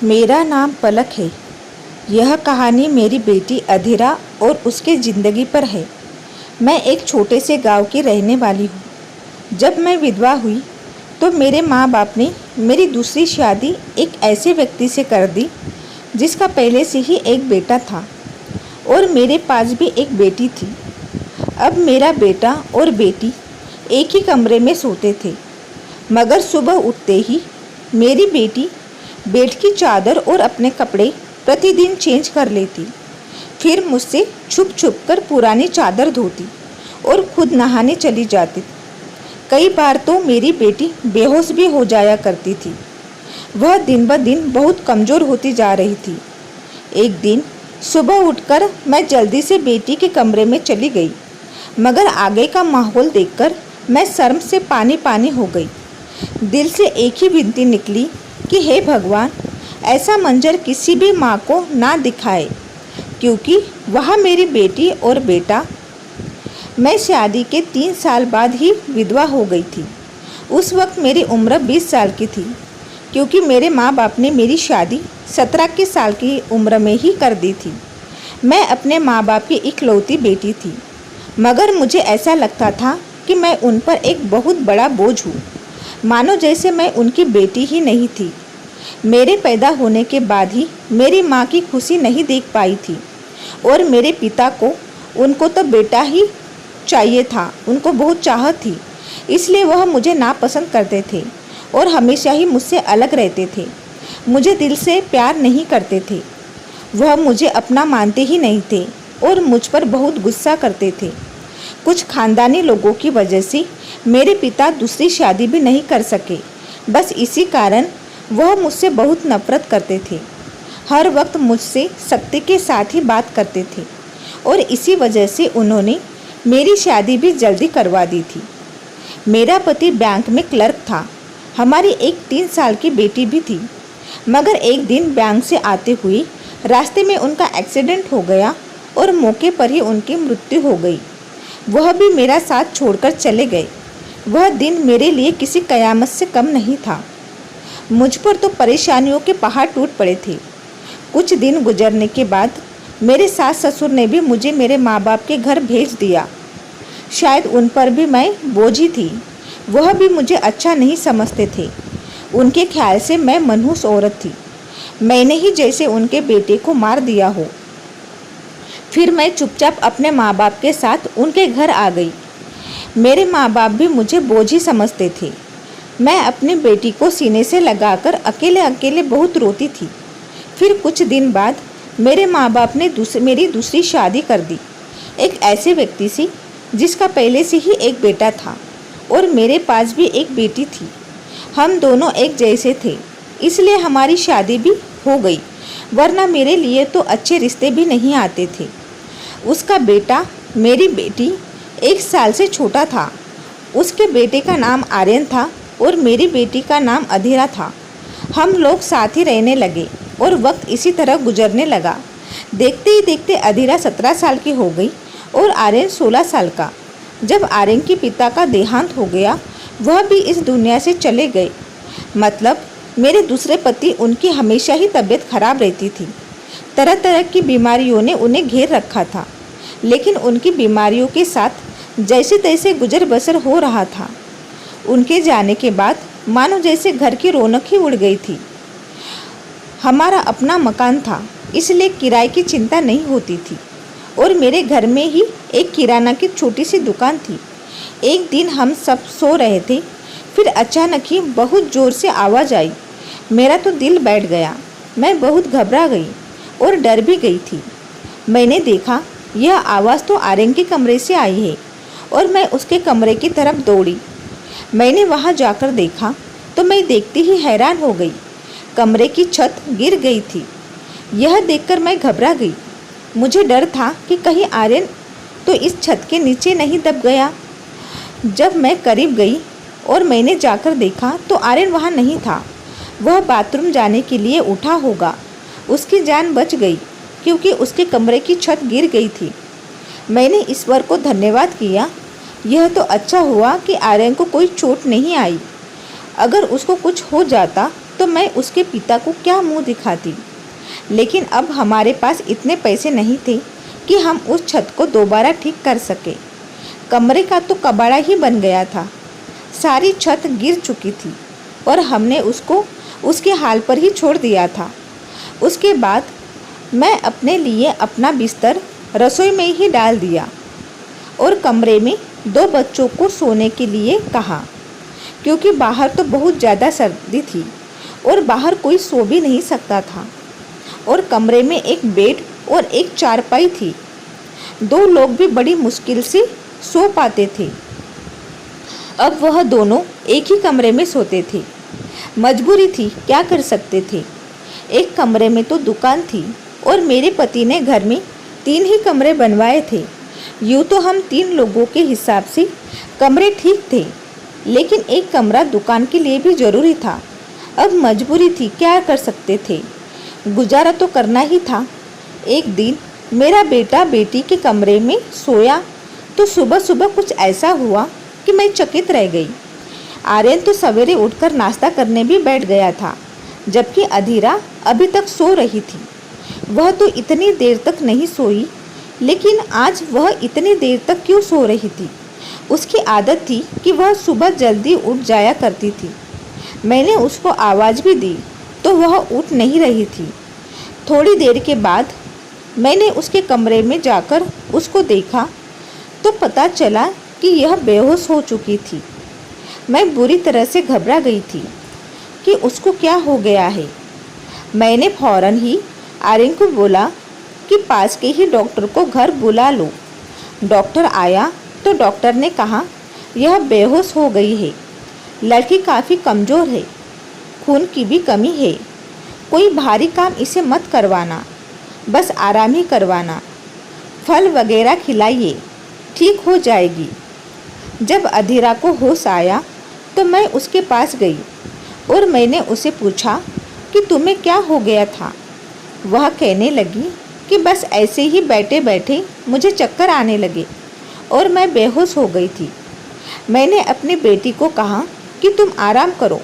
मेरा नाम पलक है। यह कहानी मेरी बेटी अधीरा और उसके ज़िंदगी पर है। मैं एक छोटे से गांव की रहने वाली हूँ। जब मैं विधवा हुई तो मेरे माँ बाप ने मेरी दूसरी शादी एक ऐसे व्यक्ति से कर दी जिसका पहले से ही एक बेटा था और मेरे पास भी एक बेटी थी। अब मेरा बेटा और बेटी एक ही कमरे में सोते थे, मगर सुबह उठते ही मेरी बेटी बेड की चादर और अपने कपड़े प्रतिदिन चेंज कर लेती, फिर मुझसे छुप छुप कर पुरानी चादर धोती और खुद नहाने चली जाती। कई बार तो मेरी बेटी बेहोश भी हो जाया करती थी। वह दिन ब दिन बहुत कमज़ोर होती जा रही थी। एक दिन सुबह उठकर मैं जल्दी से बेटी के कमरे में चली गई, मगर आगे का माहौल देखकर मैं शर्म से पानी पानी हो गई। दिल से एक ही विनती निकली कि हे भगवान, ऐसा मंजर किसी भी माँ को ना दिखाए, क्योंकि वह मेरी बेटी और बेटा। मैं शादी के 3 साल बाद ही विधवा हो गई थी। उस वक्त मेरी उम्र 20 साल की थी, क्योंकि मेरे माँ बाप ने मेरी शादी 17 के साल की उम्र में ही कर दी थी। मैं अपने माँ बाप की इकलौती बेटी थी, मगर मुझे ऐसा लगता था कि मैं उन पर एक बहुत बड़ा बोझ हूँ, मानो जैसे मैं उनकी बेटी ही नहीं थी। मेरे पैदा होने के बाद ही मेरी माँ की खुशी नहीं देख पाई थी और मेरे पिता को उनको तो बेटा ही चाहिए था। उनको बहुत चाहत थी, इसलिए वह मुझे नापसंद करते थे और हमेशा ही मुझसे अलग रहते थे। मुझे दिल से प्यार नहीं करते थे। वह मुझे अपना मानते ही नहीं थे और मुझ पर बहुत गुस्सा करते थे। कुछ खानदानी लोगों की वजह से मेरे पिता दूसरी शादी भी नहीं कर सके। बस इसी कारण वह मुझसे बहुत नफरत करते थे। हर वक्त मुझसे सख्ती के साथ ही बात करते थे और इसी वजह से उन्होंने मेरी शादी भी जल्दी करवा दी थी। मेरा पति बैंक में क्लर्क था। हमारी एक 3 साल की बेटी भी थी, मगर एक दिन बैंक से आते हुए रास्ते में उनका एक्सीडेंट हो गया और मौके पर ही उनकी मृत्यु हो गई। वह भी मेरा साथ छोड़कर चले गए। वह दिन मेरे लिए किसी कयामत से कम नहीं था। मुझ पर तो परेशानियों के पहाड़ टूट पड़े थे। कुछ दिन गुजरने के बाद मेरे सास ससुर ने भी मुझे मेरे माँ बाप के घर भेज दिया। शायद उन पर भी मैं बोझी थी। वह भी मुझे अच्छा नहीं समझते थे। उनके ख्याल से मैं मनहूस औरत थी। मैंने ही जैसे उनके बेटे को मार दिया हो। फिर मैं चुपचाप अपने माँ बाप के साथ उनके घर आ गई। मेरे माँ बाप भी मुझे बोझी समझते थे। मैं अपनी बेटी को सीने से लगाकर अकेले अकेले बहुत रोती थी। फिर कुछ दिन बाद मेरे माँ बाप ने मेरी दूसरी शादी कर दी, एक ऐसे व्यक्ति से जिसका पहले से ही एक बेटा था और मेरे पास भी एक बेटी थी। हम दोनों एक जैसे थे, इसलिए हमारी शादी भी हो गई, वरना मेरे लिए तो अच्छे रिश्ते भी नहीं आते थे। उसका बेटा मेरी बेटी 1 साल से छोटा था। उसके बेटे का नाम आर्यन था और मेरी बेटी का नाम अधीरा था। हम लोग साथ ही रहने लगे और वक्त इसी तरह गुजरने लगा। देखते ही देखते अधीरा 17 साल की हो गई और आर्यन 16 साल का। जब आर्यन के पिता का देहांत हो गया, वह भी इस दुनिया से चले गए। मतलब मेरे दूसरे पति, उनकी हमेशा ही तबीयत खराब रहती थी। तरह तरह की बीमारियों ने उन्हें घेर रखा था, लेकिन उनकी बीमारियों के साथ जैसे तैसे गुजर बसर हो रहा था। उनके जाने के बाद मानो जैसे घर की रौनक ही उड़ गई थी। हमारा अपना मकान था, इसलिए किराए की चिंता नहीं होती थी और मेरे घर में ही एक किराना की छोटी सी दुकान थी। एक दिन हम सब सो रहे थे, फिर अचानक ही बहुत ज़ोर से आवाज़ आई। मेरा तो दिल बैठ गया। मैं बहुत घबरा गई और डर भी गई थी। मैंने देखा यह आवाज़ तो आर्यन के कमरे से आई है और मैं उसके कमरे की तरफ दौड़ी। मैंने वहां जाकर देखा तो मैं देखते ही हैरान हो गई। कमरे की छत गिर गई थी। यह देखकर मैं घबरा गई। मुझे डर था कि कहीं आर्यन तो इस छत के नीचे नहीं दब गया। जब मैं करीब गई और मैंने जाकर देखा तो आर्यन वहाँ नहीं था। वह बाथरूम जाने के लिए उठा होगा। उसकी जान बच गई क्योंकि उसके कमरे की छत गिर गई थी। मैंने ईश्वर को धन्यवाद किया। यह तो अच्छा हुआ कि आर्यन को कोई चोट नहीं आई। अगर उसको कुछ हो जाता तो मैं उसके पिता को क्या मुंह दिखाती। लेकिन अब हमारे पास इतने पैसे नहीं थे कि हम उस छत को दोबारा ठीक कर सके। कमरे का तो कबाड़ा ही बन गया था। सारी छत गिर चुकी थी और हमने उसको उसके हाल पर ही छोड़ दिया था। उसके बाद मैं अपने लिए अपना बिस्तर रसोई में ही डाल दिया और कमरे में 2 बच्चों को सोने के लिए कहा, क्योंकि बाहर तो बहुत ज़्यादा सर्दी थी और बाहर कोई सो भी नहीं सकता था। और कमरे में एक बेड और एक चारपाई थी। 2 लोग भी बड़ी मुश्किल से सो पाते थे। अब वह दोनों एक ही कमरे में सोते थे। मजबूरी थी, क्या कर सकते थे। एक कमरे में तो दुकान थी और मेरे पति ने घर में 3 ही कमरे बनवाए थे। यूँ तो हम 3 लोगों के हिसाब से कमरे ठीक थे, लेकिन एक कमरा दुकान के लिए भी ज़रूरी था। अब मजबूरी थी, क्या कर सकते थे, गुजारा तो करना ही था। एक दिन मेरा बेटा बेटी के कमरे में सोया तो सुबह सुबह कुछ ऐसा हुआ कि मैं चकित रह गई। आर्यन तो सवेरे उठकर नाश्ता करने भी बैठ गया था, जबकि अधीरा अभी तक सो रही थी। वह तो इतनी देर तक नहीं सोई, लेकिन आज वह इतनी देर तक क्यों सो रही थी। उसकी आदत थी कि वह सुबह जल्दी उठ जाया करती थी। मैंने उसको आवाज़ भी दी तो वह उठ नहीं रही थी। थोड़ी देर के बाद मैंने उसके कमरे में जाकर उसको देखा तो पता चला कि यह बेहोश हो चुकी थी। मैं बुरी तरह से घबरा गई थी कि उसको क्या हो गया है। मैंने फौरन ही आर्यन को बोला कि पास के ही डॉक्टर को घर बुला लो। डॉक्टर आया तो डॉक्टर ने कहा यह बेहोश हो गई है। लड़की काफ़ी कमज़ोर है, खून की भी कमी है। कोई भारी काम इसे मत करवाना, बस आराम ही करवाना। फल वगैरह खिलाइए, ठीक हो जाएगी। जब अधीरा को होश आया तो मैं उसके पास गई और मैंने उसे पूछा कि तुम्हें क्या हो गया था। वह कहने लगी कि बस ऐसे ही बैठे बैठे मुझे चक्कर आने लगे और मैं बेहोश हो गई थी। मैंने अपनी बेटी को कहा कि तुम आराम करो,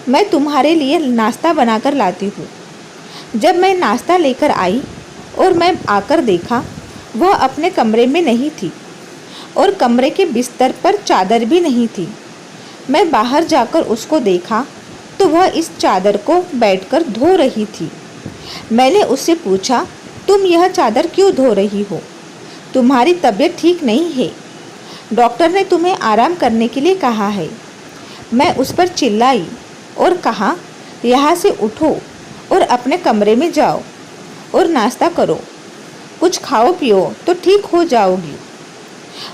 मैं तुम्हारे लिए नाश्ता बनाकर लाती हूँ। जब मैं नाश्ता लेकर आई और मैं आकर देखा वह अपने कमरे में नहीं थी और कमरे के बिस्तर पर चादर भी नहीं थी। मैं बाहर जाकर उसको देखा तो वह इस चादर को बैठकर धो रही थी। मैंने उससे पूछा, तुम यह चादर क्यों धो रही हो? तुम्हारी तबीयत ठीक नहीं है, डॉक्टर ने तुम्हें आराम करने के लिए कहा है। मैं उस पर चिल्लाई और कहा, यहाँ से उठो और अपने कमरे में जाओ और नाश्ता करो, कुछ खाओ पियो तो ठीक हो जाओगी।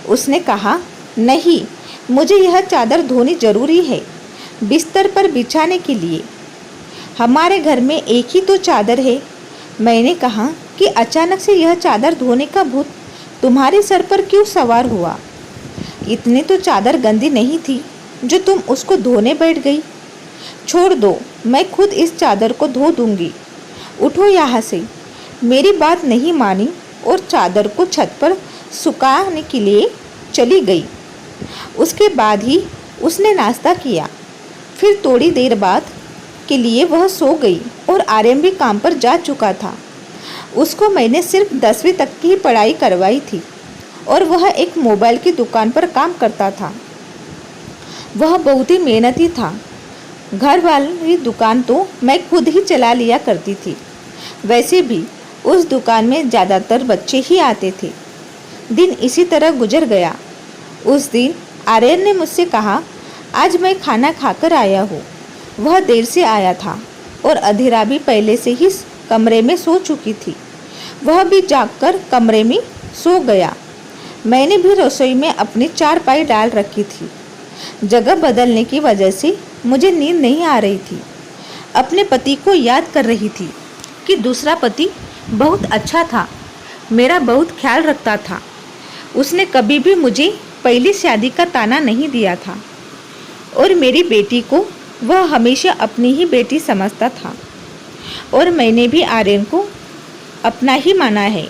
उसने कहा, नहीं, मुझे यह चादर धोनी ज़रूरी है, बिस्तर पर बिछाने के लिए। हमारे घर में एक ही तो चादर है। मैंने कहा कि अचानक से यह चादर धोने का भूत तुम्हारे सर पर क्यों सवार हुआ? इतनी तो चादर गंदी नहीं थी जो तुम उसको धोने बैठ गई। छोड़ दो, मैं खुद इस चादर को धो दूंगी। उठो यहाँ से। मेरी बात नहीं मानी और चादर को छत पर सुखाने के लिए चली गई। उसके बाद ही उसने नाश्ता किया। फिर थोड़ी देर बाद के लिए वह सो गई और आर्यन भी काम पर जा चुका था। उसको मैंने सिर्फ 10वीं तक की ही पढ़ाई करवाई थी और वह एक मोबाइल की दुकान पर काम करता था। वह बहुत ही मेहनती था। घर वाली दुकान तो मैं खुद ही चला लिया करती थी। वैसे भी उस दुकान में ज़्यादातर बच्चे ही आते थे। दिन इसी तरह गुजर गया। उस दिन आर्यन ने मुझसे कहा, आज मैं खाना खाकर आया हूँ। वह देर से आया था और अधीरा भी पहले से ही कमरे में सो चुकी थी। वह भी जागकर कमरे में सो गया। मैंने भी रसोई में अपनी चारपाई डाल रखी थी। जगह बदलने की वजह से मुझे नींद नहीं आ रही थी। अपने पति को याद कर रही थी कि दूसरा पति बहुत अच्छा था, मेरा बहुत ख्याल रखता था। उसने कभी भी मुझे पहली शादी का ताना नहीं दिया था और मेरी बेटी को वह हमेशा अपनी ही बेटी समझता था और मैंने भी आर्यन को अपना ही माना है।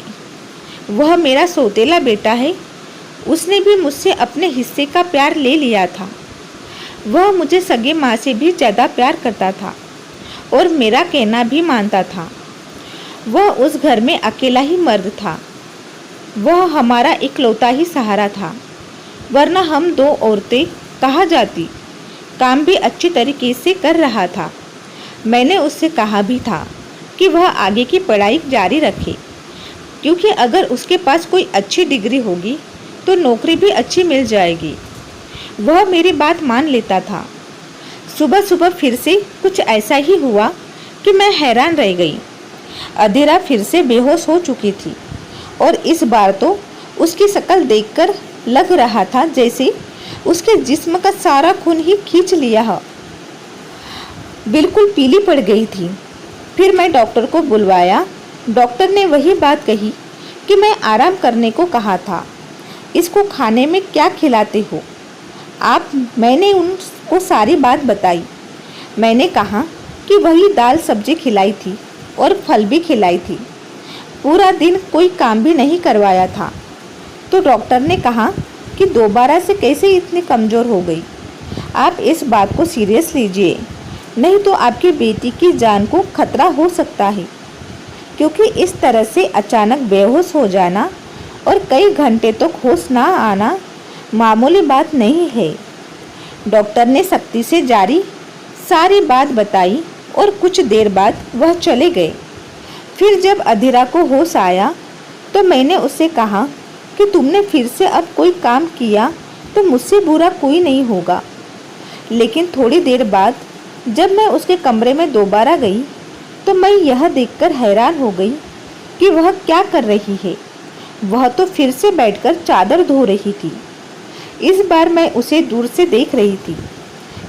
वह मेरा सौतेला बेटा है। उसने भी मुझसे अपने हिस्से का प्यार ले लिया था। वह मुझे सगे माँ से भी ज़्यादा प्यार करता था और मेरा कहना भी मानता था। वह उस घर में अकेला ही मर्द था। वह हमारा इकलौता ही सहारा था, वरना हम दो औरतें कहा जाती। काम भी अच्छी तरीके से कर रहा था। मैंने उससे कहा भी था कि वह आगे की पढ़ाई जारी रखे, क्योंकि अगर उसके पास कोई अच्छी डिग्री होगी तो नौकरी भी अच्छी मिल जाएगी। वह मेरी बात मान लेता था। सुबह सुबह फिर से कुछ ऐसा ही हुआ कि मैं हैरान रह गई। अधीरा फिर से बेहोश हो चुकी थी और इस बार तो उसकी शक्ल देखकर लग रहा था जैसे उसके जिस्म का सारा खून ही खींच लिया हो। बिल्कुल पीली पड़ गई थी। फिर मैं डॉक्टर को बुलवाया। डॉक्टर ने वही बात कही कि मैं आराम करने को कहा था। इसको खाने में क्या खिलाते हो आप? मैंने उनको सारी बात बताई। मैंने कहा कि वही दाल सब्जी खिलाई थी और फल भी खिलाई थी। पूरा दिन कोई काम भी नहीं करवाया था। तो डॉक्टर ने कहा कि दोबारा से कैसे इतनी कमज़ोर हो गई। आप इस बात को सीरियस लीजिए, नहीं तो आपकी बेटी की जान को खतरा हो सकता है, क्योंकि इस तरह से अचानक बेहोश हो जाना और कई घंटे तक होश ना आना मामूली बात नहीं है। डॉक्टर ने सख्ती से सारी बात बताई और कुछ देर बाद वह चले गए। फिर जब अधीरा को होश आया तो मैंने उससे कहा कि तुमने फिर से अब कोई काम किया तो मुझसे बुरा कोई नहीं होगा। लेकिन थोड़ी देर बाद जब मैं उसके कमरे में दोबारा गई तो मैं यह देखकर हैरान हो गई कि वह क्या कर रही है। वह तो फिर से बैठकर चादर धो रही थी। इस बार मैं उसे दूर से देख रही थी,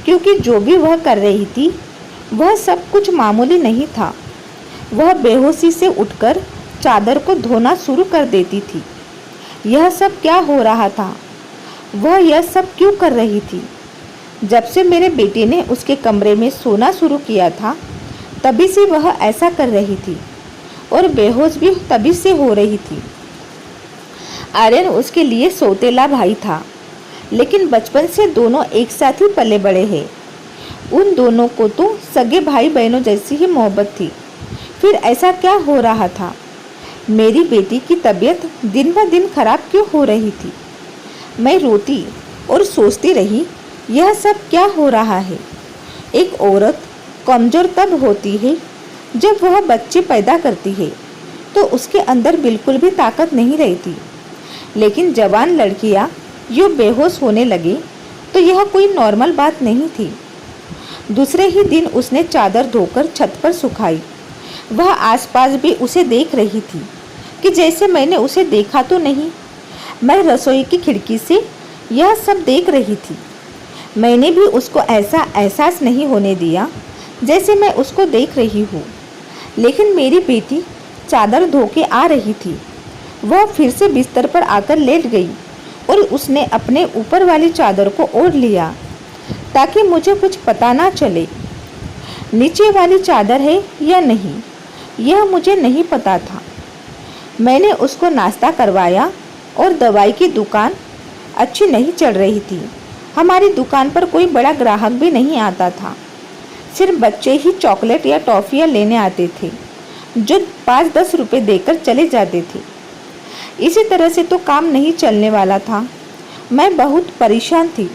क्योंकि जो भी वह कर रही थी वह सब कुछ मामूली नहीं था। वह बेहोशी से उठकर चादर को धोना शुरू कर देती थी। यह सब क्या हो रहा था? वह यह सब क्यों कर रही थी? जब से मेरे बेटे ने उसके कमरे में सोना शुरू किया था तभी से वह ऐसा कर रही थी और बेहोश भी तभी से हो रही थी। आर्यन उसके लिए सौतेला भाई था, लेकिन बचपन से दोनों एक साथ ही पले बड़े हैं। उन दोनों को तो सगे भाई बहनों जैसी ही मोहब्बत थी। फिर ऐसा क्या हो रहा था? मेरी बेटी की तबीयत दिन ब दिन खराब क्यों हो रही थी? मैं रोती और सोचती रही, यह सब क्या हो रहा है? एक औरत कमज़ोर तब होती है जब वह बच्चे पैदा करती है, तो उसके अंदर बिल्कुल भी ताकत नहीं रहती। लेकिन जवान लड़कियां यूँ बेहोश होने लगी तो यह कोई नॉर्मल बात नहीं थी। दूसरे ही दिन उसने चादर धोकर छत पर सुखाई। वह आसपास भी उसे देख रही थी कि जैसे मैंने उसे देखा तो नहीं। मैं रसोई की खिड़की से यह सब देख रही थी। मैंने भी उसको ऐसा एहसास नहीं होने दिया जैसे मैं उसको देख रही हूँ। लेकिन मेरी बेटी चादर धो के आ रही थी। वह फिर से बिस्तर पर आकर लेट गई और उसने अपने ऊपर वाली चादर को ओढ़ लिया ताकि मुझे कुछ पता ना चले नीचे वाली चादर है या नहीं। यह मुझे नहीं पता था। मैंने उसको नाश्ता करवाया और दवाई की दुकान अच्छी नहीं चल रही थी। हमारी दुकान पर कोई बड़ा ग्राहक भी नहीं आता था। सिर्फ बच्चे ही चॉकलेट या टॉफ़ियाँ लेने आते थे, जो 5-10 रुपये देकर चले जाते थे। इसी तरह से तो काम नहीं चलने वाला था। मैं बहुत परेशान थी,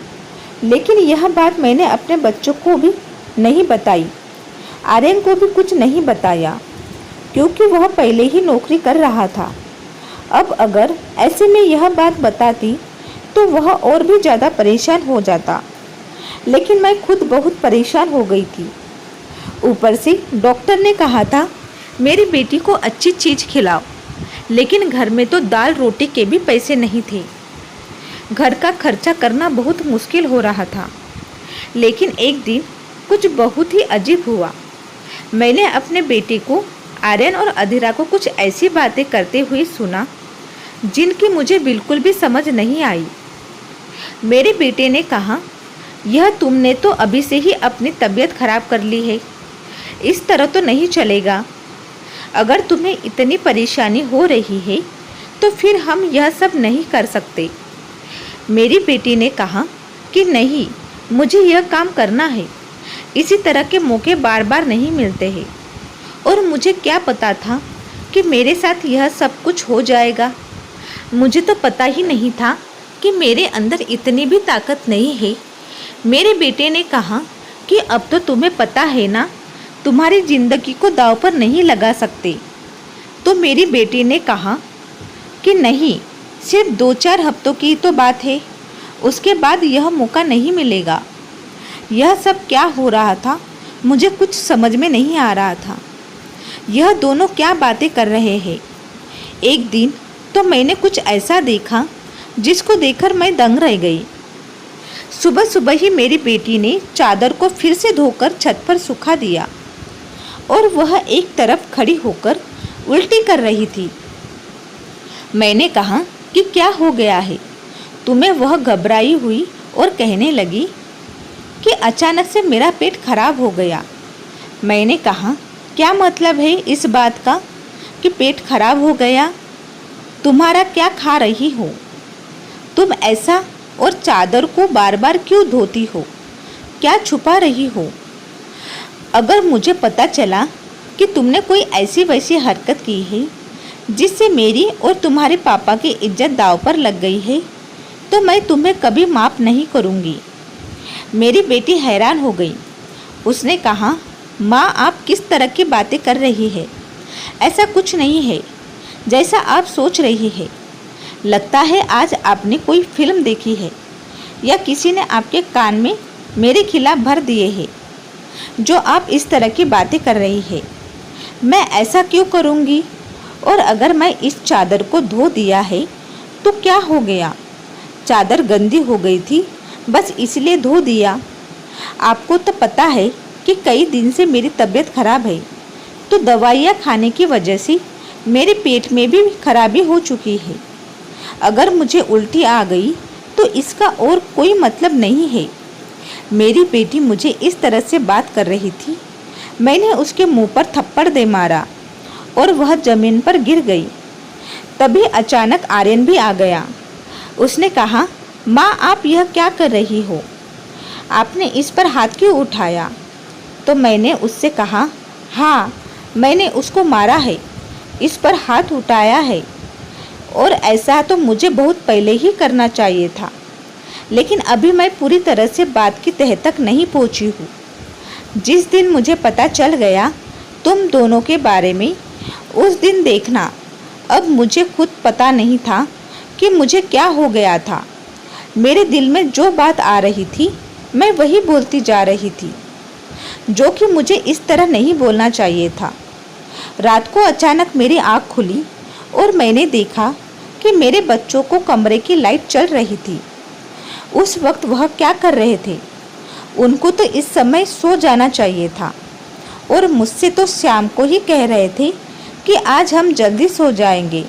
लेकिन यह बात मैंने अपने बच्चों को भी नहीं बताई। आर्यन को भी कुछ नहीं बताया, क्योंकि वह पहले ही नौकरी कर रहा था। अब अगर ऐसे में यह बात बताती तो वह और भी ज़्यादा परेशान हो जाता। लेकिन मैं खुद बहुत परेशान हो गई थी। ऊपर से डॉक्टर ने कहा था मेरी बेटी को अच्छी चीज़ खिलाओ, लेकिन घर में तो दाल रोटी के भी पैसे नहीं थे। घर का खर्चा करना बहुत मुश्किल हो रहा था। लेकिन एक दिन कुछ बहुत ही अजीब हुआ। मैंने अपने बेटे को आर्यन और अधीरा को कुछ ऐसी बातें करते हुए सुना जिनकी मुझे बिल्कुल भी समझ नहीं आई। मेरे बेटे ने कहा, यह तुमने तो अभी से ही अपनी तबीयत खराब कर ली है, इस तरह तो नहीं चलेगा। अगर तुम्हें इतनी परेशानी हो रही है तो फिर हम यह सब नहीं कर सकते। मेरी बेटी ने कहा कि नहीं, मुझे यह काम करना है, इसी तरह के मौके बार बार नहीं मिलते हैं। और मुझे क्या पता था कि मेरे साथ यह सब कुछ हो जाएगा। मुझे तो पता ही नहीं था कि मेरे अंदर इतनी भी ताकत नहीं है। मेरे बेटे ने कहा कि अब तो तुम्हें पता है ना, तुम्हारी ज़िंदगी को दांव पर नहीं लगा सकते। तो मेरी बेटी ने कहा कि नहीं, सिर्फ 2-4 हफ्तों की तो बात है, उसके बाद यह मौका नहीं मिलेगा। यह सब क्या हो रहा था, मुझे कुछ समझ में नहीं आ रहा था। यह दोनों क्या बातें कर रहे हैं। एक दिन तो मैंने कुछ ऐसा देखा जिसको देखकर मैं दंग रह गई। सुबह सुबह ही मेरी बेटी ने चादर को फिर से धोकर छत पर सुखा दिया और वह एक तरफ खड़ी होकर उल्टी कर रही थी। मैंने कहा कि क्या हो गया है तुम्हें? वह घबराई हुई और कहने लगी कि अचानक से मेरा पेट खराब हो गया। मैंने कहा क्या मतलब है इस बात का कि पेट खराब हो गया? तुम्हारा क्या खा रही हो तुम ऐसा, और चादर को बार बार क्यों धोती हो? क्या छुपा रही हो? अगर मुझे पता चला कि तुमने कोई ऐसी वैसी हरकत की है जिससे मेरी और तुम्हारे पापा की इज्जत दांव पर लग गई है, तो मैं तुम्हें कभी माफ़ नहीं करूँगी। मेरी बेटी हैरान हो गई। उसने कहा, माँ आप किस तरह की बातें कर रही है? ऐसा कुछ नहीं है जैसा आप सोच रही है। लगता है आज आपने कोई फिल्म देखी है या किसी ने आपके कान में मेरे खिलाफ भर दिए हैं जो आप इस तरह की बातें कर रही है। मैं ऐसा क्यों करूँगी? और अगर मैं इस चादर को धो दिया है तो क्या हो गया? चादर गंदी हो गई थी, बस इसलिए धो दिया। आपको तो पता है कि कई दिन से मेरी तबीयत खराब है, तो दवाइयाँ खाने की वजह से मेरे पेट में भी खराबी हो चुकी है। अगर मुझे उल्टी आ गई तो इसका और कोई मतलब नहीं है। मेरी बेटी मुझे इस तरह से बात कर रही थी। मैंने उसके मुंह पर थप्पड़ दे मारा और वह जमीन पर गिर गई। तभी अचानक आर्यन भी आ गया। उसने कहा, माँ आप यह क्या कर रही हो? आपने इस पर हाथ क्यों उठाया? तो मैंने उससे कहा, हाँ मैंने उसको मारा है, इस पर हाथ उठाया है, और ऐसा तो मुझे बहुत पहले ही करना चाहिए था, लेकिन अभी मैं पूरी तरह से बात की तह तक नहीं पहुंची हूँ। जिस दिन मुझे पता चल गया तुम दोनों के बारे में, उस दिन देखना। अब मुझे खुद पता नहीं था कि मुझे क्या हो गया था। मेरे दिल में जो बात आ रही थी मैं वही बोलती जा रही थी, जो कि मुझे इस तरह नहीं बोलना चाहिए था। रात को अचानक मेरी आँख खुली और मैंने देखा कि मेरे बच्चों को कमरे की लाइट चल रही थी। उस वक्त वह क्या कर रहे थे? उनको तो इस समय सो जाना चाहिए था, और मुझसे तो शाम को ही कह रहे थे कि आज हम जल्दी सो जाएंगे।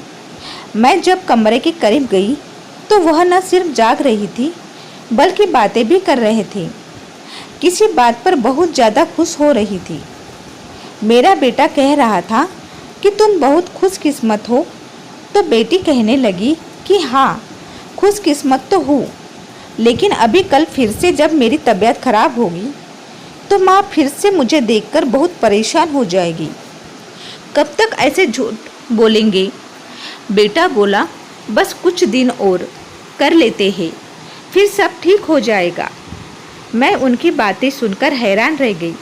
मैं जब कमरे के करीब गई तो वह न सिर्फ जाग रही थी बल्कि बातें भी कर रहे थे। किसी बात पर बहुत ज़्यादा खुश हो रही थी। मेरा बेटा कह रहा था कि तुम बहुत खुशकिस्मत हो, तो बेटी कहने लगी कि हाँ खुशकिस्मत तो हूँ, लेकिन अभी कल फिर से जब मेरी तबीयत खराब होगी तो माँ फिर से मुझे देखकर बहुत परेशान हो जाएगी। कब तक ऐसे झूठ बोलेंगे? बेटा बोला, बस कुछ दिन और कर लेते हैं, फिर सब ठीक हो जाएगा। मैं उनकी बातें सुनकर हैरान रह गई।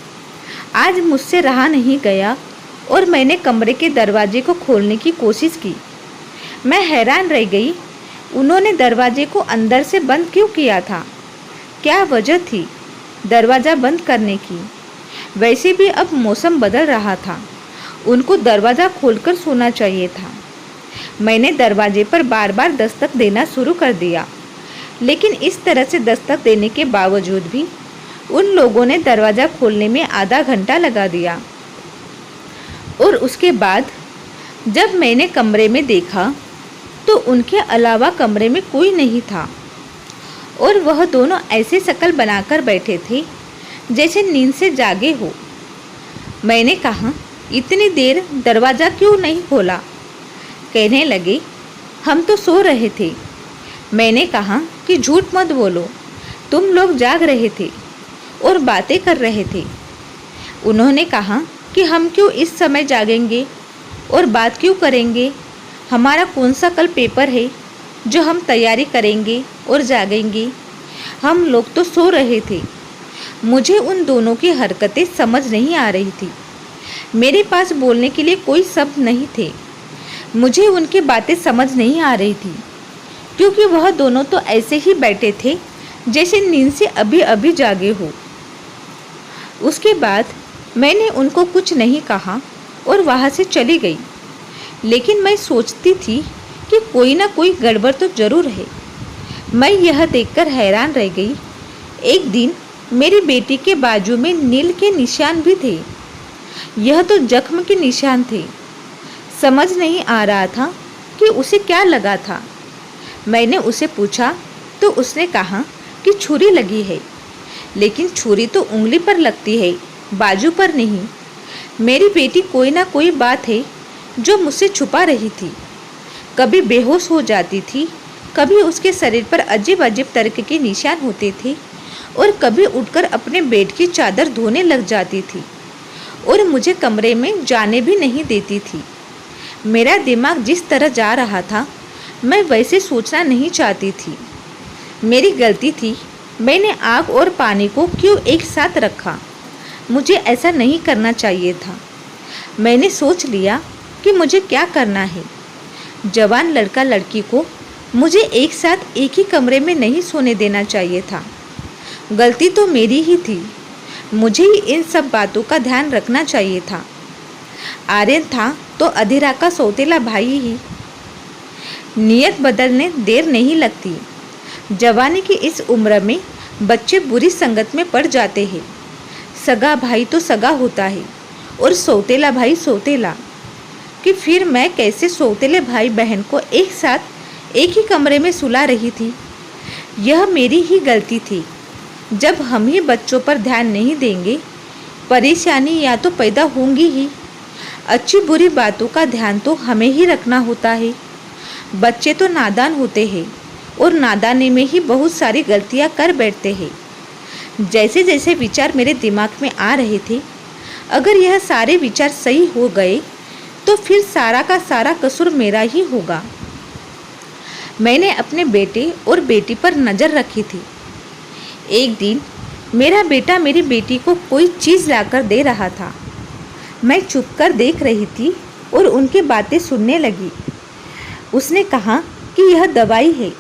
आज मुझसे रहा नहीं गया और मैंने कमरे के दरवाजे को खोलने की कोशिश की। मैं हैरान रह गई, उन्होंने दरवाजे को अंदर से बंद क्यों किया था? क्या वजह थी दरवाज़ा बंद करने की? वैसे भी अब मौसम बदल रहा था, उनको दरवाज़ा खोलकर सोना चाहिए था। मैंने दरवाजे पर बार बार दस्तक देना शुरू कर दिया, लेकिन इस तरह से दस्तक देने के बावजूद भी उन लोगों ने दरवाज़ा खोलने में आधा घंटा लगा दिया। और उसके बाद जब मैंने कमरे में देखा तो उनके अलावा कमरे में कोई नहीं था, और वह दोनों ऐसे शक्ल बनाकर बैठे थे जैसे नींद से जागे हो। मैंने कहा, इतनी देर दरवाज़ा क्यों नहीं खोला? कहने लगे, हम तो सो रहे थे। मैंने कहा कि झूठ मत बोलो, तुम लोग जाग रहे थे और बातें कर रहे थे। उन्होंने कहा कि हम क्यों इस समय जागेंगे और बात क्यों करेंगे। हमारा कौन सा कल पेपर है जो हम तैयारी करेंगे और जागेंगे। हम लोग तो सो रहे थे। मुझे उन दोनों की हरकतें समझ नहीं आ रही थी। मेरे पास बोलने के लिए कोई शब्द नहीं थे। मुझे उनकी बातें समझ नहीं आ रही थी, क्योंकि वह दोनों तो ऐसे ही बैठे थे जैसे नींद से अभी अभी जागे हो। उसके बाद मैंने उनको कुछ नहीं कहा और वहाँ से चली गई। लेकिन मैं सोचती थी कि कोई ना कोई गड़बड़ तो जरूर है। मैं यह देखकर हैरान रह गई। एक दिन मेरी बेटी के बाजू में नील के निशान भी थे। यह तो जख्म के निशान थे। समझ नहीं आ रहा था कि उसे क्या लगा था। मैंने उसे पूछा तो उसने कहा कि छुरी लगी है, लेकिन छुरी तो उंगली पर लगती है, बाजू पर नहीं। मेरी बेटी कोई ना कोई बात है जो मुझसे छुपा रही थी। कभी बेहोश हो जाती थी, कभी उसके शरीर पर अजीब अजीब तरह के निशान होते थे और कभी उठकर अपने बेड की चादर धोने लग जाती थी और मुझे कमरे में जाने भी नहीं देती थी। मेरा दिमाग जिस तरह जा रहा था, मैं वैसे सोचना नहीं चाहती थी। मेरी गलती थी। मैंने आग और पानी को क्यों एक साथ रखा। मुझे ऐसा नहीं करना चाहिए था। मैंने सोच लिया कि मुझे क्या करना है। जवान लड़का लड़की को मुझे एक साथ एक ही कमरे में नहीं सोने देना चाहिए था। गलती तो मेरी ही थी। मुझे ही इन सब बातों का ध्यान रखना चाहिए था। आर्यन था तो अधीरा का सौतेला भाई ही। नियत बदलने देर नहीं लगती। जवानी की इस उम्र में बच्चे बुरी संगत में पड़ जाते हैं। सगा भाई तो सगा होता है और सौतेला भाई सौतेला। कि फिर मैं कैसे सौतेले भाई बहन को एक साथ एक ही कमरे में सुला रही थी। यह मेरी ही गलती थी। जब हम ही बच्चों पर ध्यान नहीं देंगे, परेशानी या तो पैदा होंगी ही। अच्छी बुरी बातों का ध्यान तो हमें ही रखना होता है। बच्चे तो नादान होते हैं और नादानी में ही बहुत सारी गलतियां कर बैठते हैं। जैसे जैसे विचार मेरे दिमाग में आ रहे थे, अगर यह सारे विचार सही हो गए तो फिर सारा का सारा कसूर मेरा ही होगा। मैंने अपने बेटे और बेटी पर नज़र रखी थी। एक दिन मेरा बेटा मेरी बेटी को कोई चीज़ लाकर दे रहा था। मैं चुपकर देख रही थी और उनकी बातें सुनने लगी। उसने कहा कि यह दवाई है,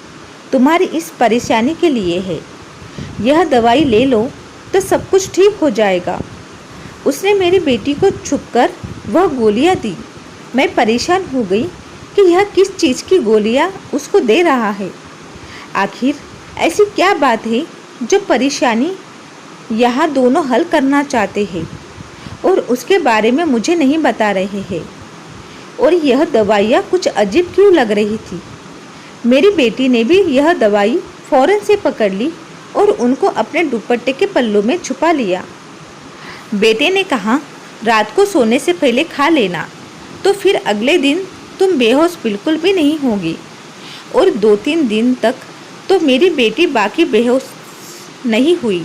तुम्हारी इस परेशानी के लिए है। यह दवाई ले लो तो सब कुछ ठीक हो जाएगा। उसने मेरी बेटी को छुपकर वह गोलियां दी। मैं परेशान हो गई कि यह किस चीज़ की गोलियां उसको दे रहा है। आखिर ऐसी क्या बात है जो परेशानी यहाँ दोनों हल करना चाहते हैं और उसके बारे में मुझे नहीं बता रहे हैं। और यह दवाइयाँ कुछ अजीब क्यों लग रही थी। मेरी बेटी ने भी यह दवाई फ़ौरन से पकड़ ली और उनको अपने दुपट्टे के पल्लू में छुपा लिया। बेटे ने कहा, रात को सोने से पहले खा लेना, तो फिर अगले दिन तुम बेहोश बिल्कुल भी नहीं होगी। और 2-3 दिन तक तो मेरी बेटी बाकी बेहोश नहीं हुई,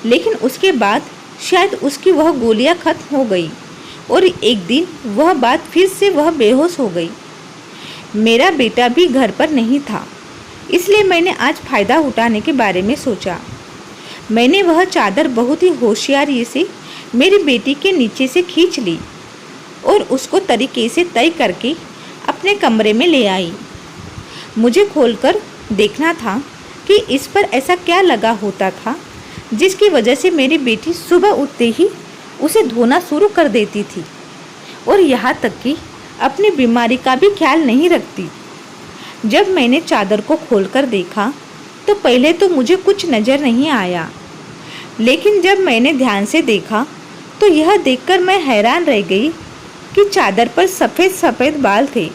लेकिन उसके बाद शायद उसकी वह गोलियां खत्म हो गई और एक दिन वह बात फिर से वह बेहोश हो गई। मेरा बेटा भी घर पर नहीं था, इसलिए मैंने आज फ़ायदा उठाने के बारे में सोचा। मैंने वह चादर बहुत ही होशियारी से मेरी बेटी के नीचे से खींच ली और उसको तरीके से तय करके अपने कमरे में ले आई। मुझे खोलकर देखना था कि इस पर ऐसा क्या लगा होता था जिसकी वजह से मेरी बेटी सुबह उठते ही उसे धोना शुरू कर देती थी और यहाँ तक कि अपनी बीमारी का भी ख्याल नहीं रखती। जब मैंने चादर को खोलकर देखा तो पहले तो मुझे कुछ नज़र नहीं आया, लेकिन जब मैंने ध्यान से देखा तो यह देखकर मैं हैरान रह गई कि चादर पर सफ़ेद सफ़ेद बाल थे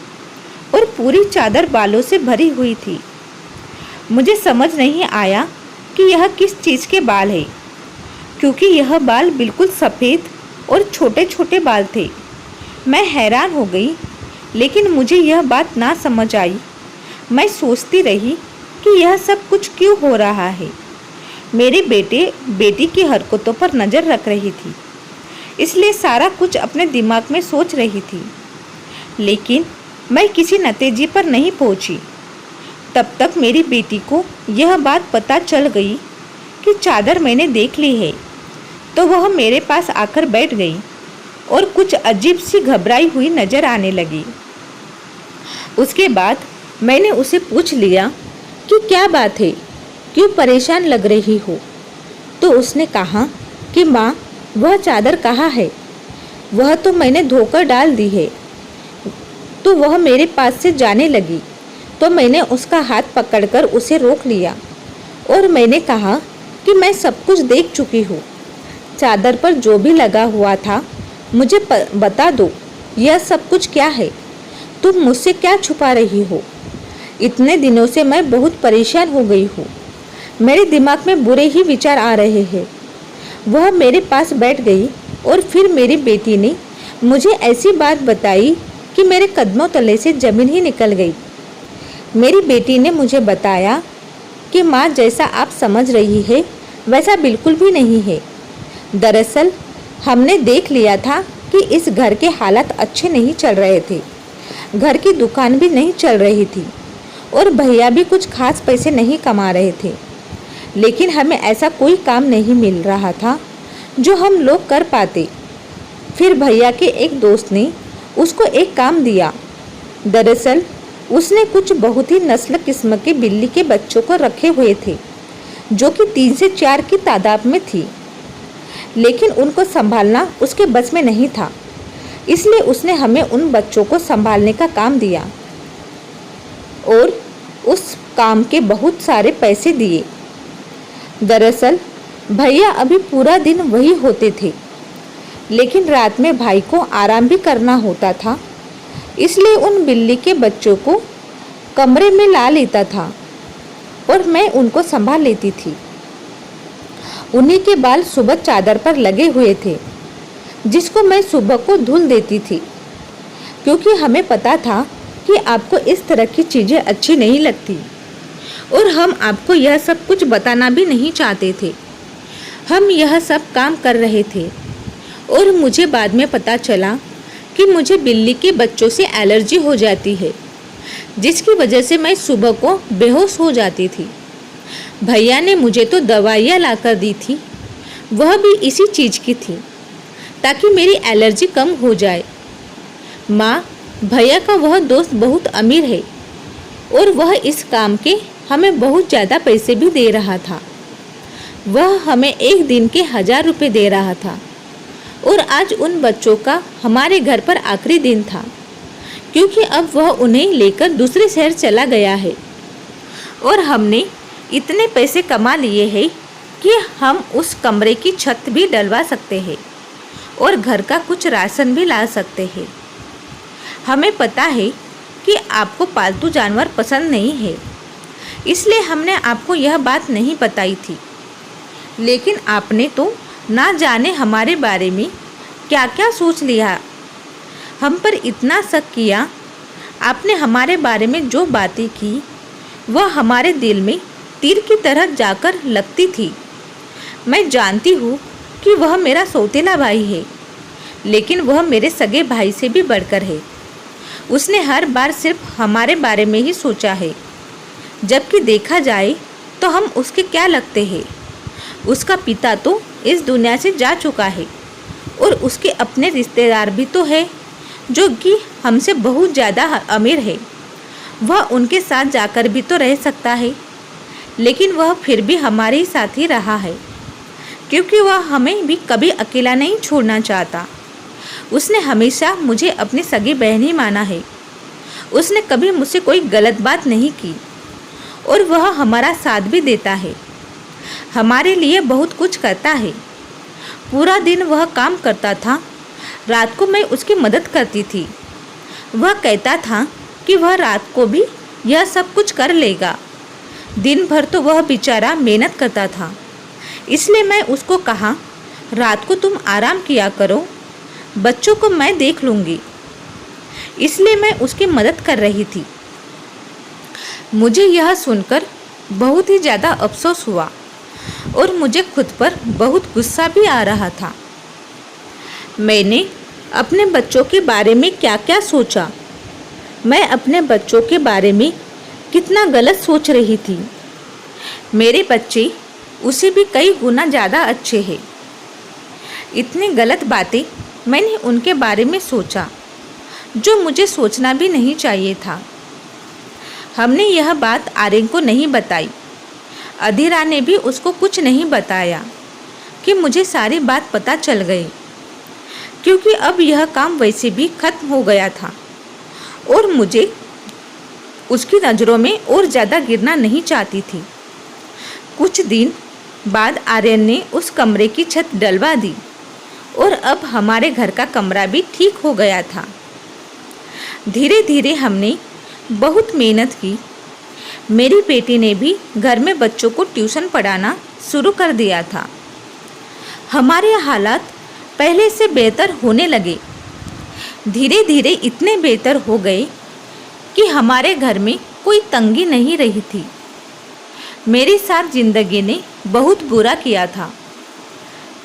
और पूरी चादर बालों से भरी हुई थी। मुझे समझ नहीं आया कि यह किस चीज़ के बाल है, क्योंकि यह बाल बिल्कुल सफ़ेद और छोटे छोटे बाल थे। मैं हैरान हो गई, लेकिन मुझे यह बात ना समझ आई। मैं सोचती रही कि यह सब कुछ क्यों हो रहा है। मेरे बेटे बेटी की हरकतों पर नज़र रख रही थी। इसलिए सारा कुछ अपने दिमाग में सोच रही थी, लेकिन मैं किसी नतीजे पर नहीं पहुंची। तब तक मेरी बेटी को यह बात पता चल गई कि चादर मैंने देख ली है, तो वह मेरे पास आकर बैठ गई और कुछ अजीब सी घबराई हुई नजर आने लगी। उसके बाद मैंने उसे पूछ लिया कि क्या बात है, क्यों परेशान लग रही हो। तो उसने कहा कि माँ, वह चादर कहाँ है? वह तो मैंने धोकर डाल दी है। तो वह मेरे पास से जाने लगी, तो मैंने उसका हाथ पकड़कर उसे रोक लिया और मैंने कहा कि मैं सब कुछ देख चुकी हूँ। चादर पर जो भी लगा हुआ था मुझे बता दो, यह सब कुछ क्या है? तुम मुझसे क्या छुपा रही हो? इतने दिनों से मैं बहुत परेशान हो गई हूँ। मेरे दिमाग में बुरे ही विचार आ रहे हैं। वह मेरे पास बैठ गई और फिर मेरी बेटी ने मुझे ऐसी बात बताई कि मेरे कदमों तले से जमीन ही निकल गई। मेरी बेटी ने मुझे बताया कि माँ, जैसा आप समझ रही है वैसा बिल्कुल भी नहीं है। दरअसल हमने देख लिया था कि इस घर के हालात अच्छे नहीं चल रहे थे। घर की दुकान भी नहीं चल रही थी और भैया भी कुछ खास पैसे नहीं कमा रहे थे। लेकिन हमें ऐसा कोई काम नहीं मिल रहा था जो हम लोग कर पाते। फिर भैया के एक दोस्त ने उसको एक काम दिया। दरअसल उसने कुछ बहुत ही नस्ल किस्म के बिल्ली के बच्चों को रखे हुए थे, जो कि 3 से 4 की तादाद में थी, लेकिन उनको संभालना उसके बस में नहीं था। इसलिए उसने हमें उन बच्चों को संभालने का काम दिया और उस काम के बहुत सारे पैसे दिए। दरअसल भैया अभी पूरा दिन वही होते थे, लेकिन रात में भाई को आराम भी करना होता था, इसलिए उन बिल्ली के बच्चों को कमरे में ला लेता था और मैं उनको संभाल लेती थी। उन्हीं के बाल सुबह चादर पर लगे हुए थे, जिसको मैं सुबह को धुल देती थी, क्योंकि हमें पता था कि आपको इस तरह की चीज़ें अच्छी नहीं लगती और हम आपको यह सब कुछ बताना भी नहीं चाहते थे। हम यह सब काम कर रहे थे और मुझे बाद में पता चला कि मुझे बिल्ली के बच्चों से एलर्जी हो जाती है, जिसकी वजह से मैं सुबह को बेहोश हो जाती थी। भैया ने मुझे तो दवाइयाँ लाकर दी थी, वह भी इसी चीज़ की थी, ताकि मेरी एलर्जी कम हो जाए। माँ, भैया का वह दोस्त बहुत अमीर है और वह इस काम के हमें बहुत ज़्यादा पैसे भी दे रहा था। वह हमें एक दिन के 1000 रुपये दे रहा था और आज उन बच्चों का हमारे घर पर आखिरी दिन था, क्योंकि अब वह उन्हें लेकर दूसरे शहर चला गया है और हमने इतने पैसे कमा लिए हैं कि हम उस कमरे की छत भी डलवा सकते हैं और घर का कुछ राशन भी ला सकते हैं। हमें पता है कि आपको पालतू जानवर पसंद नहीं है, इसलिए हमने आपको यह बात नहीं बताई थी, लेकिन आपने तो ना जाने हमारे बारे में क्या क्या सोच लिया। हम पर इतना शक किया। आपने हमारे बारे में जो बातें की वह हमारे दिल में तीर की तरह जाकर लगती थी। मैं जानती हूँ कि वह मेरा सौतेला भाई है, लेकिन वह मेरे सगे भाई से भी बढ़कर है। उसने हर बार सिर्फ हमारे बारे में ही सोचा है, जबकि देखा जाए तो हम उसके क्या लगते हैं। उसका पिता तो इस दुनिया से जा चुका है और उसके अपने रिश्तेदार भी तो है, जो कि हमसे बहुत ज़्यादा अमीर है। वह उनके साथ जाकर भी तो रह सकता है, लेकिन वह फिर भी हमारे ही साथ ही रहा है, क्योंकि वह हमें भी कभी अकेला नहीं छोड़ना चाहता। उसने हमेशा मुझे अपनी सगी बहन ही माना है। उसने कभी मुझसे कोई गलत बात नहीं की और वह हमारा साथ भी देता है, हमारे लिए बहुत कुछ करता है। पूरा दिन वह काम करता था, रात को मैं उसकी मदद करती थी। वह कहता था कि वह रात को भी यह सब कुछ कर लेगा। दिन भर तो वह बेचारा मेहनत करता था, इसलिए मैं उसको कहा, रात को तुम आराम किया करो, बच्चों को मैं देख लूँगी। इसलिए मैं उसकी मदद कर रही थी। मुझे यह सुनकर बहुत ही ज़्यादा अफसोस हुआ और मुझे खुद पर बहुत गुस्सा भी आ रहा था। मैंने अपने बच्चों के बारे में क्या क्या सोचा। मैं अपने बच्चों के बारे में कितना गलत सोच रही थी। मेरे बच्चे उसे भी कई गुना ज़्यादा अच्छे हैं। इतनी गलत बातें मैंने उनके बारे में सोचा जो मुझे सोचना भी नहीं चाहिए था। हमने यह बात आर्यन को नहीं बताई। अधीरा ने भी उसको कुछ नहीं बताया कि मुझे सारी बात पता चल गई, क्योंकि अब यह काम वैसे भी खत्म हो गया था और मुझे उसकी नज़रों में और ज़्यादा गिरना नहीं चाहती थी। कुछ दिन बाद आर्यन ने उस कमरे की छत डलवा दी और अब हमारे घर का कमरा भी ठीक हो गया था। धीरे धीरे हमने बहुत मेहनत की। मेरी बेटी ने भी घर में बच्चों को ट्यूशन पढ़ाना शुरू कर दिया था। हमारे हालात पहले से बेहतर होने लगे। धीरे धीरे इतने बेहतर हो गए कि हमारे घर में कोई तंगी नहीं रही थी। मेरे साथ ज़िंदगी ने बहुत बुरा किया था,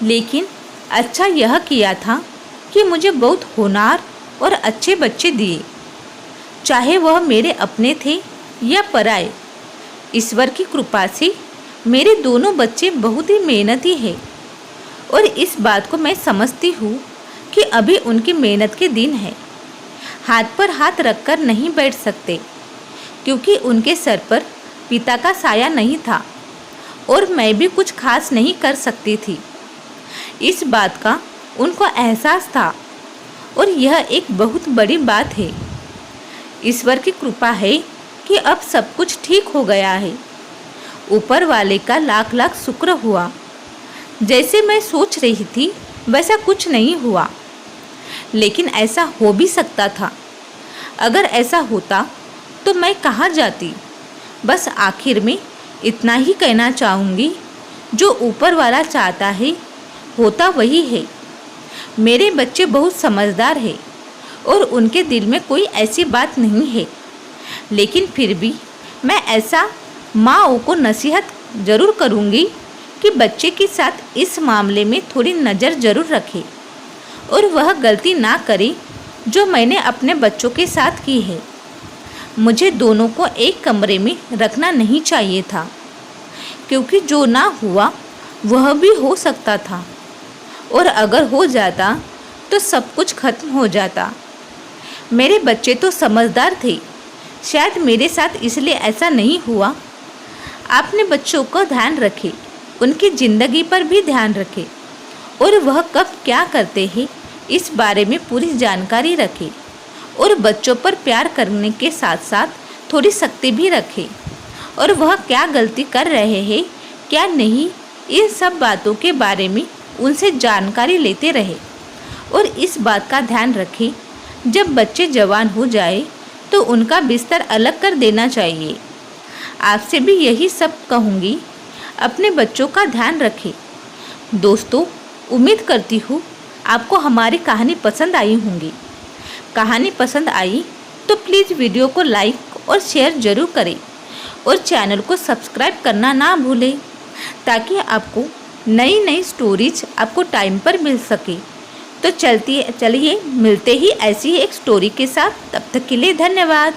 लेकिन अच्छा यह किया था कि मुझे बहुत होनहार और अच्छे बच्चे दिए, चाहे वह मेरे अपने थे या पराए। ईश्वर की कृपा से मेरे दोनों बच्चे बहुत ही मेहनती हैं और इस बात को मैं समझती हूँ कि अभी उनकी मेहनत के दिन है। हाथ पर हाथ रखकर नहीं बैठ सकते, क्योंकि उनके सर पर पिता का साया नहीं था और मैं भी कुछ खास नहीं कर सकती थी। इस बात का उनको एहसास था और यह एक बहुत बड़ी बात है। ईश्वर की कृपा है कि अब सब कुछ ठीक हो गया है। ऊपर वाले का लाख लाख शुक्र हुआ। जैसे मैं सोच रही थी वैसा कुछ नहीं हुआ, लेकिन ऐसा हो भी सकता था। अगर ऐसा होता तो मैं कहाँ जाती। बस आखिर में इतना ही कहना चाहूँगी, जो ऊपर वाला चाहता है होता वही है। मेरे बच्चे बहुत समझदार हैं और उनके दिल में कोई ऐसी बात नहीं है, लेकिन फिर भी मैं ऐसा माँओं को नसीहत ज़रूर करूँगी कि बच्चे के साथ इस मामले में थोड़ी नज़र ज़रूर रखें और वह गलती ना करे जो मैंने अपने बच्चों के साथ की है। मुझे दोनों को एक कमरे में रखना नहीं चाहिए था, क्योंकि जो ना हुआ वह भी हो सकता था, और अगर हो जाता तो सब कुछ खत्म हो जाता। मेरे बच्चे तो समझदार थे, शायद मेरे साथ इसलिए ऐसा नहीं हुआ। आपने बच्चों का ध्यान रखें, उनकी ज़िंदगी पर भी ध्यान रखें और वह कब क्या करते हैं इस बारे में पूरी जानकारी रखें, और बच्चों पर प्यार करने के साथ साथ थोड़ी सख्ती भी रखें, और वह क्या गलती कर रहे हैं क्या नहीं, इन सब बातों के बारे में उनसे जानकारी लेते रहे। और इस बात का ध्यान रखें, जब बच्चे जवान हो जाए तो उनका बिस्तर अलग कर देना चाहिए। आपसे भी यही सब कहूँगी, अपने बच्चों का ध्यान रखें। दोस्तों, उम्मीद करती हूँ आपको हमारी कहानी पसंद आई होंगी। कहानी पसंद आई तो प्लीज़ वीडियो को लाइक और शेयर ज़रूर करें और चैनल को सब्सक्राइब करना ना भूलें, ताकि आपको नई नई स्टोरीज आपको टाइम पर मिल सके। तो चलिए मिलते ही ऐसी ही एक स्टोरी के साथ। तब तक के लिए धन्यवाद।